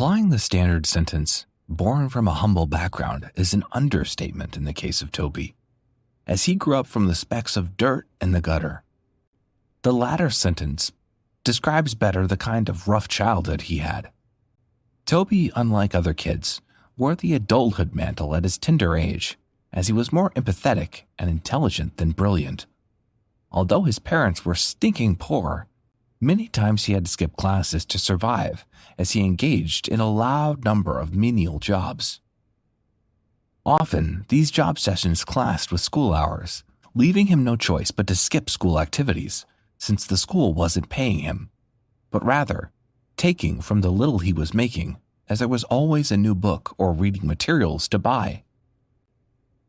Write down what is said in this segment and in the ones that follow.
Applying the standard sentence, born from a humble background, is an understatement in the case of Toby, as he grew up from the specks of dirt in the gutter. The latter sentence describes better the kind of rough childhood he had. Toby, unlike other kids, wore the adulthood mantle at his tender age, as he was more empathetic and intelligent than brilliant. Although his parents were stinking poor, many times he had to skip classes to survive, as he engaged in a loud number of menial jobs. Often, these job sessions clashed with school hours, leaving him no choice but to skip school activities, since the school wasn't paying him, but rather taking from the little he was making, as there was always a new book or reading materials to buy.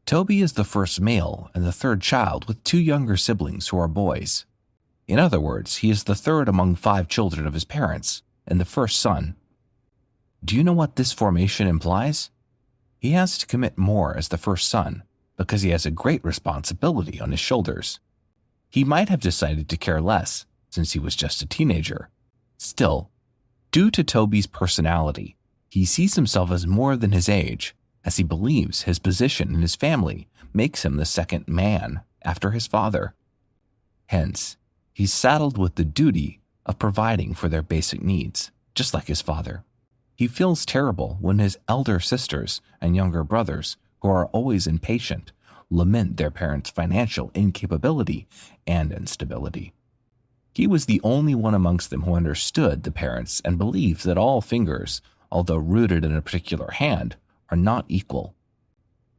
Toby is the first male and the third child with two younger siblings who are boys. In other words, he is the third among 5 children of his parents and the first son. Do you know what this formation implies? He has to commit more as the first son because he has a great responsibility on his shoulders. He might have decided to care less since he was just a teenager. Still, due to Toby's personality, he sees himself as more than his age, as he believes his position in his family makes him the second man after his father. Hence, he's saddled with the duty of providing for their basic needs, just like his father. He feels terrible when his elder sisters and younger brothers, who are always impatient, lament their parents' financial incapability and instability. He was the only one amongst them who understood the parents and believed that all fingers, although rooted in a particular hand, are not equal.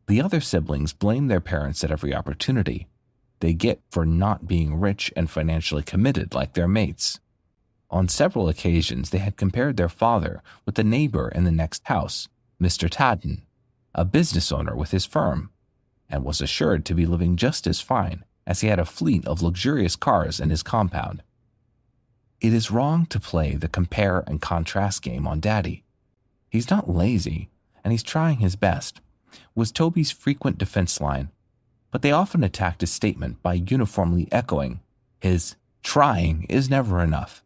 The other siblings blame their parents at every opportunity they get for not being rich and financially committed like their mates. On several occasions, they had compared their father with the neighbor in the next house, Mr. Tadden, a business owner with his firm, and was assured to be living just as fine as he had a fleet of luxurious cars in his compound. It is wrong to play the compare and contrast game on Daddy. He's not lazy, and he's trying his best, was Toby's frequent defense line, but they often attacked his statement by uniformly echoing, his trying is never enough.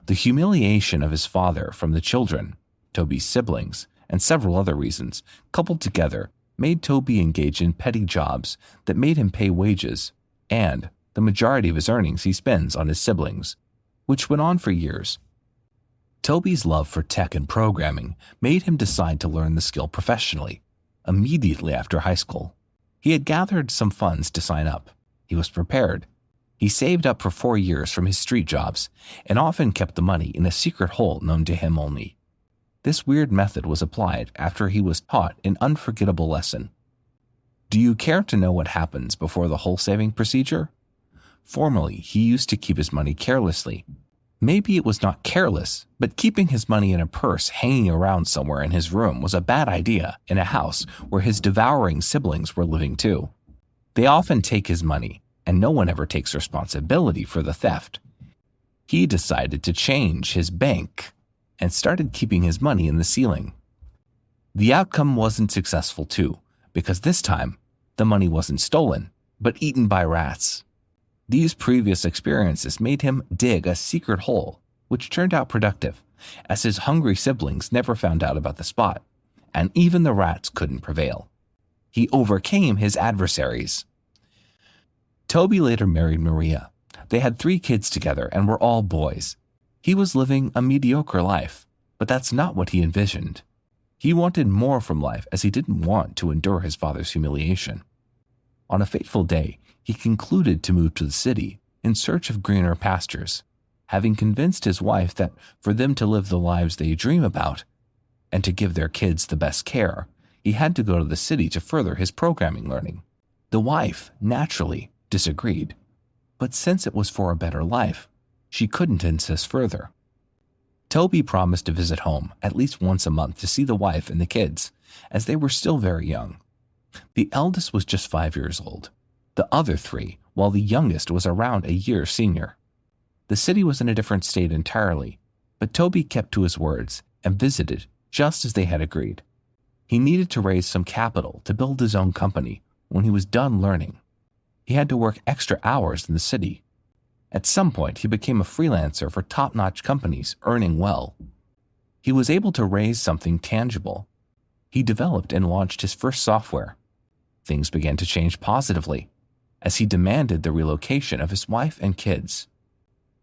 The humiliation of his father from the children, Toby's siblings, and several other reasons, coupled together, made Toby engage in petty jobs that made him pay wages, and the majority of his earnings he spends on his siblings, which went on for years. Toby's love for tech and programming made him decide to learn the skill professionally, immediately after high school. He had gathered some funds to sign up. He was prepared. He saved up for 4 years from his street jobs and often kept the money in a secret hole known to him only. This weird method was applied after he was taught an unforgettable lesson. Do you care to know what happens before the whole saving procedure? Formerly, he used to keep his money carelessly. Maybe it was not careless, but keeping his money in a purse hanging around somewhere in his room was a bad idea in a house where his devouring siblings were living too. They often take his money, and no one ever takes responsibility for the theft. He decided to change his bank and started keeping his money in the ceiling. The outcome wasn't successful too, because this time, the money wasn't stolen, but eaten by rats. These previous experiences made him dig a secret hole, which turned out productive, as his hungry siblings never found out about the spot, and even the rats couldn't prevail. He overcame his adversaries. Toby later married Maria. They had 3 kids together and were all boys. He was living a mediocre life, but that's not what he envisioned. He wanted more from life as he didn't want to endure his father's humiliation. On a fateful day, he concluded to move to the city in search of greener pastures, having convinced his wife that for them to live the lives they dream about and to give their kids the best care, he had to go to the city to further his programming learning. The wife, naturally, disagreed, but since it was for a better life, she couldn't insist further. Toby promised to visit home at least once a month to see the wife and the kids, as they were still very young. The eldest was just 5 years old, the other 3, while the youngest was around a year senior. The city was in a different state entirely, but Toby kept to his words and visited just as they had agreed. He needed to raise some capital to build his own company when he was done learning. He had to work extra hours in the city. At some point, he became a freelancer for top-notch companies, earning well. he was able to raise something tangible. He developed and launched his first software. Things began to change positively as he demanded the relocation of his wife and kids.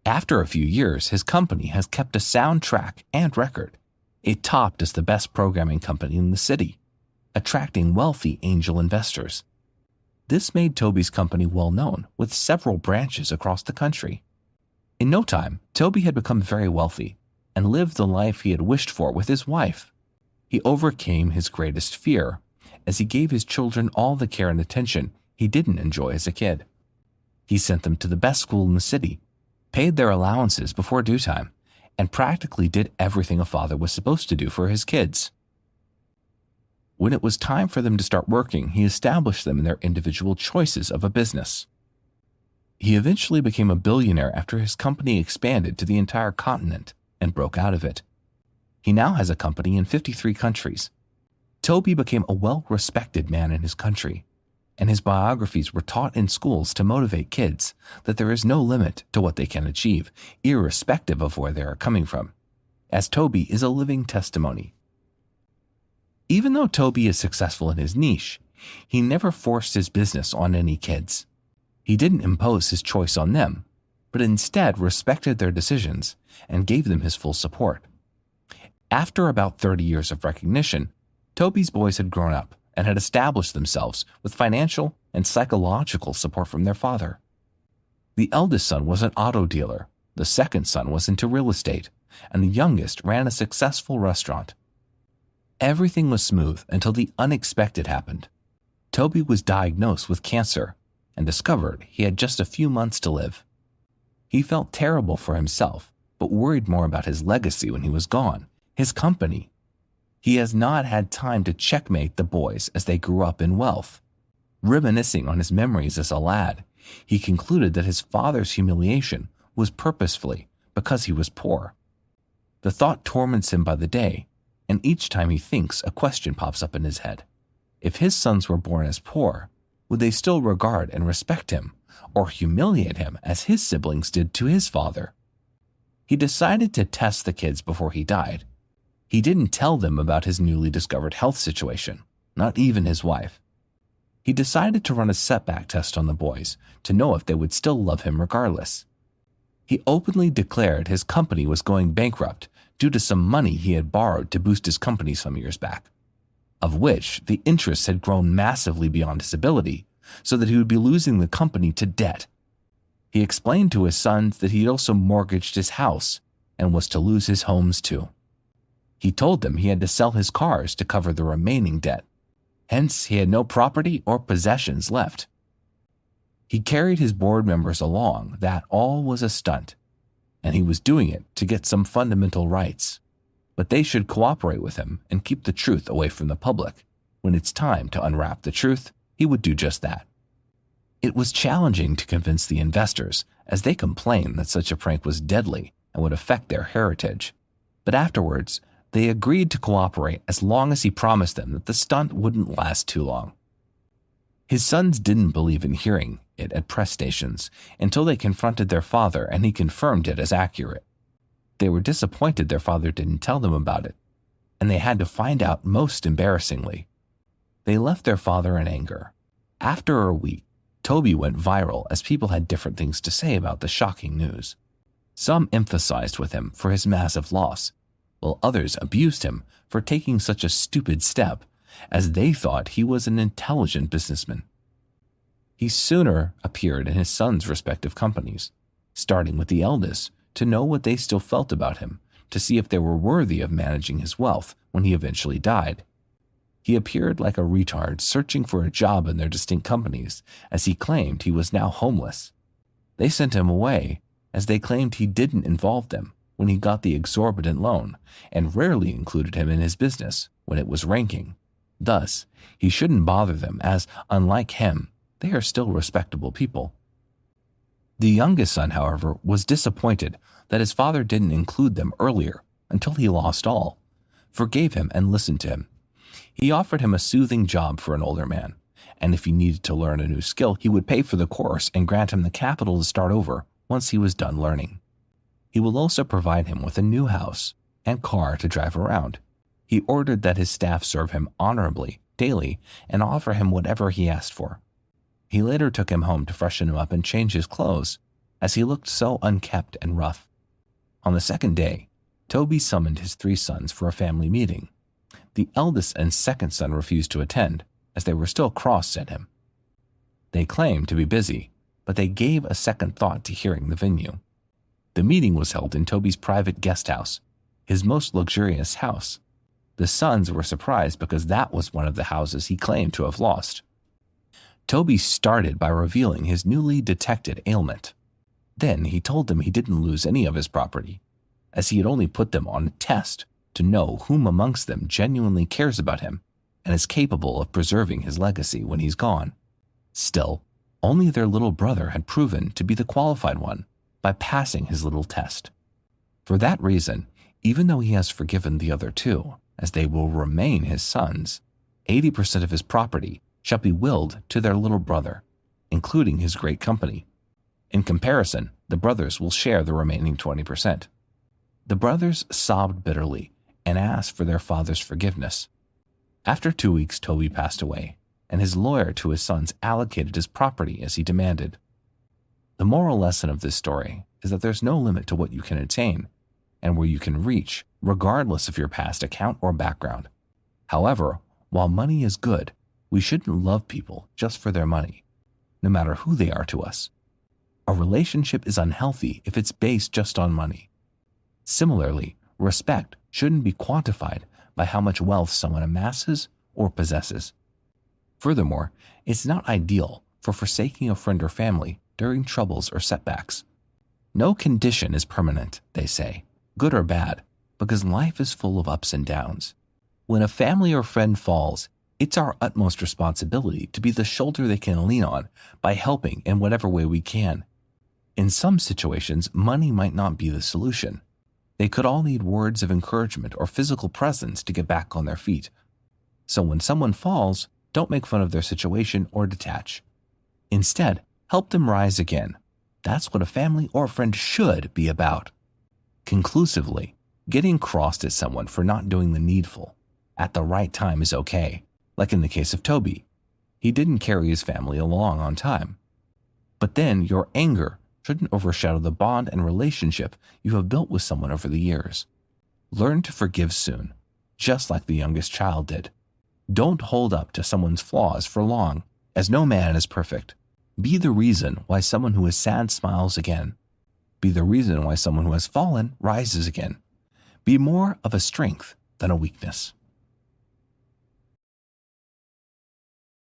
After a few years, his company has kept a sound track and record. It topped as the best programming company in the city, attracting wealthy angel investors. This made Toby's company well known, with several branches across the country. In no time, Toby had become very wealthy and lived the life he had wished for with his wife. He overcame his greatest fear as he gave his children all the care and attention he didn't enjoy as a kid. He sent them to the best school in the city, paid their allowances before due time, and practically did everything a father was supposed to do for his kids. When it was time for them to start working, he established them in their individual choices of a business. He eventually became a billionaire after his company expanded to the entire continent and broke out of it. He now has a company in 53 countries. Toby became a well-respected man in his country, and his biographies were taught in schools to motivate kids that there is no limit to what they can achieve, irrespective of where they are coming from, as Toby is a living testimony. Even though Toby is successful in his niche, he never forced his business on any kids. He didn't impose his choice on them, but instead respected their decisions and gave them his full support. After about 30 years of recognition, Toby's boys had grown up and had established themselves with financial and psychological support from their father. The eldest son was an auto dealer, the second son was into real estate, and the youngest ran a successful restaurant. Everything was smooth until the unexpected happened. Toby was diagnosed with cancer and discovered he had just a few months to live. He felt terrible for himself, but worried more about his legacy when he was gone, his company. He has not had time to checkmate the boys as they grew up in wealth. Reminiscing on his memories as a lad, he concluded that his father's humiliation was purposefully because he was poor. The thought torments him by the day, and each time he thinks, a question pops up in his head. If his sons were born as poor, would they still regard and respect him, or humiliate him as his siblings did to his father? He decided to test the kids before he died. He didn't tell them about his newly discovered health situation, not even his wife. He decided to run a setback test on the boys to know if they would still love him regardless. He openly declared his company was going bankrupt due to some money he had borrowed to boost his company some years back, of which the interest had grown massively beyond his ability, so that he would be losing the company to debt. He explained to his sons that he had also mortgaged his house and was to lose his homes too. He told them he had to sell his cars to cover the remaining debt. Hence, he had no property or possessions left. He carried his board members along that all was a stunt, and he was doing it to get some fundamental rights. But they should cooperate with him and keep the truth away from the public. When it's time to unwrap the truth, he would do just that. It was challenging to convince the investors, as they complained that such a prank was deadly and would affect their heritage. But afterwards, they agreed to cooperate as long as he promised them that the stunt wouldn't last too long. His sons didn't believe in hearing it at press stations until they confronted their father and he confirmed it as accurate. They were disappointed their father didn't tell them about it, and they had to find out most embarrassingly. They left their father in anger. After a week, Toby went viral as people had different things to say about the shocking news. Some emphasized with him for his massive loss, while others abused him for taking such a stupid step, as they thought he was an intelligent businessman. He sooner appeared in his sons' respective companies, starting with the eldest, to know what they still felt about him, to see if they were worthy of managing his wealth when he eventually died. He appeared like a retard searching for a job in their distinct companies, as he claimed he was now homeless. They sent him away, as they claimed he didn't involve them when he got the exorbitant loan, and rarely included him in his business when it was ranking. Thus, he shouldn't bother them, as, unlike him, they are still respectable people. The youngest son, however, was disappointed that his father didn't include them earlier until he lost all, forgave him and listened to him. He offered him a soothing job for an older man, and if he needed to learn a new skill, he would pay for the course and grant him the capital to start over once he was done learning. He will also provide him with a new house, and car to drive around. He ordered that his staff serve him honorably daily and offer him whatever he asked for. He later took him home to freshen him up and change his clothes, as he looked so unkempt and rough. On the second day, Toby summoned his 3 sons for a family meeting. The eldest and second son refused to attend, as they were still cross at him. They claimed to be busy, but they gave a second thought to hearing the venue. The meeting was held in Toby's private guest house, his most luxurious house. The sons were surprised because that was one of the houses he claimed to have lost. Toby started by revealing his newly detected ailment. Then he told them he didn't lose any of his property, as he had only put them on a test to know whom amongst them genuinely cares about him and is capable of preserving his legacy when he's gone. Still, only their little brother had proven to be the qualified one by passing his little test. For that reason, even though he has forgiven the other 2, as they will remain his sons, 80% of his property shall be willed to their little brother, including his great company. In comparison, the brothers will share the remaining 20%. The brothers sobbed bitterly and asked for their father's forgiveness. After 2 weeks, Toby passed away, and his lawyer to his sons allocated his property as he demanded. The moral lesson of this story is that there's no limit to what you can attain and where you can reach, regardless of your past account or background. However, while money is good, we shouldn't love people just for their money, no matter who they are to us. A relationship is unhealthy if it's based just on money. Similarly, respect shouldn't be quantified by how much wealth someone amasses or possesses. Furthermore, it's not ideal for forsaking a friend or family during troubles or setbacks. No condition is permanent, they say, good or bad, because life is full of ups and downs. When a family or friend falls, it's our utmost responsibility to be the shoulder they can lean on by helping in whatever way we can. In some situations, money might not be the solution. They could all need words of encouragement or physical presence to get back on their feet. So when someone falls, don't make fun of their situation or detach. Instead, help them rise again. That's what a family or friend should be about. Conclusively, getting crossed at someone for not doing the needful at the right time is okay, like in the case of Toby. He didn't carry his family along on time. But then your anger shouldn't overshadow the bond and relationship you have built with someone over the years. Learn to forgive soon, just like the youngest child did. Don't hold up to someone's flaws for long, as no man is perfect. Be the reason why someone who is sad smiles again. Be the reason why someone who has fallen rises again. Be more of a strength than a weakness.